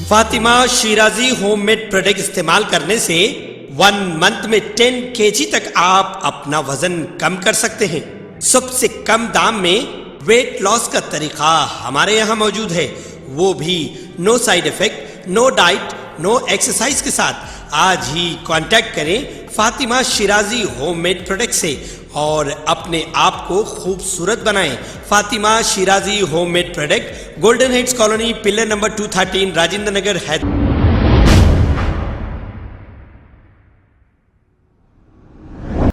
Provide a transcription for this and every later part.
Fatima Shirazi homemade product इस्तेमाल करने से 1 मंथ में 10 kg तक आप अपना वजन कम कर सकते हैं। सबसे कम दाम में वेट लॉस का तरीका हमारे यहाँ मौजूद है, वो भी no side effect, no diet, no exercise के साथ। आज ही कांटेक्ट करें फातिमा शिराजी होममेड प्रोडक्ट से और अपने आप को खूबसूरत बनाएं। Fatima Shirazi homemade product, golden heads colony, pillar number 213, Rajendra Nagar, Hyderabad.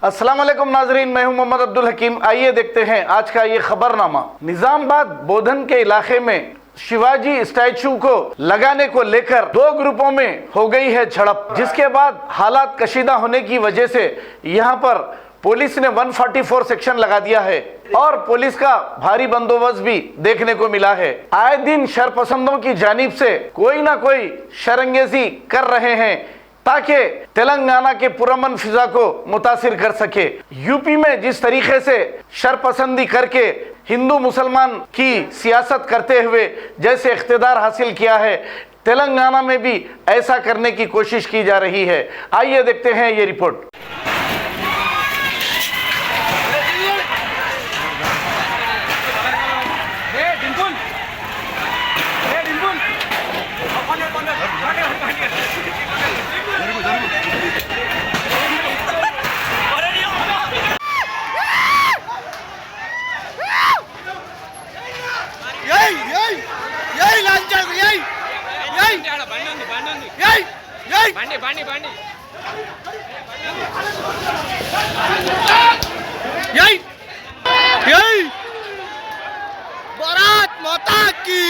अस्सलाम वालेकुम नाजरीन, मैं हूं मोहम्मद अब्दुल हकीम। आइए देखते हैं आज का ये खबरनामा। निजामाबाद बोधन के इलाके में शिवाजी स्टैचू को लगाने को लेकर 2 ग्रुपों में हो गई है झड़प, जिसके बाद हालात कशीदा होने की वजह से यहां पर पुलिस ने 144 सेक्शन लगा दिया है और पुलिस का भारी बंदोबस्त भी देखने को मिला है। आए दिन शरपसंदों की जानिब से कोई ना कोई शरंगेजी कर रहे हैं ताकि तेलंगाना के पुरअमन फिजा को मुतासिर कर सके। यूपी में जिस तरीके से शरपसंदी करके हिंदू मुसलमान की सियासत करते हुए जैसे इख्तिदार हासिल किया है, तेलंगाना में भी ऐसा करने की कोशिश की जा रही है। आइए देखते हैं ये रिपोर्ट। भारत माता की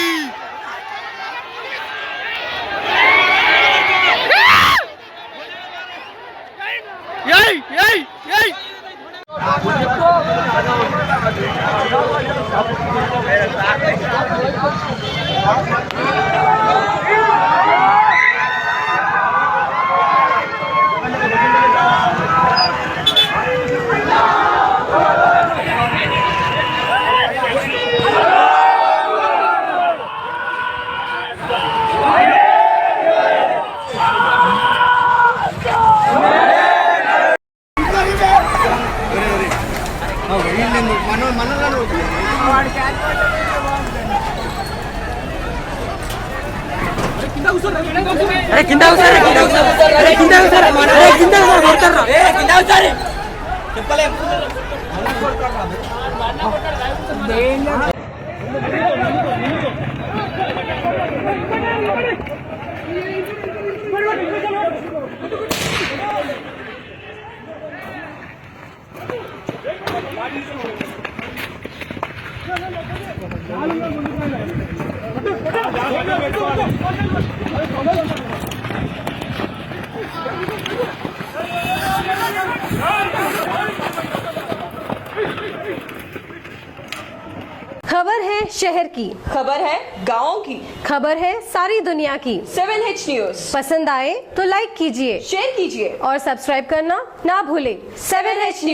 खबर है शहर की, खबर है गाँव की, खबर है सारी दुनिया की। 7H न्यूज पसंद आए तो लाइक कीजिए, शेयर कीजिए और सब्सक्राइब करना ना भूलें। 7H news.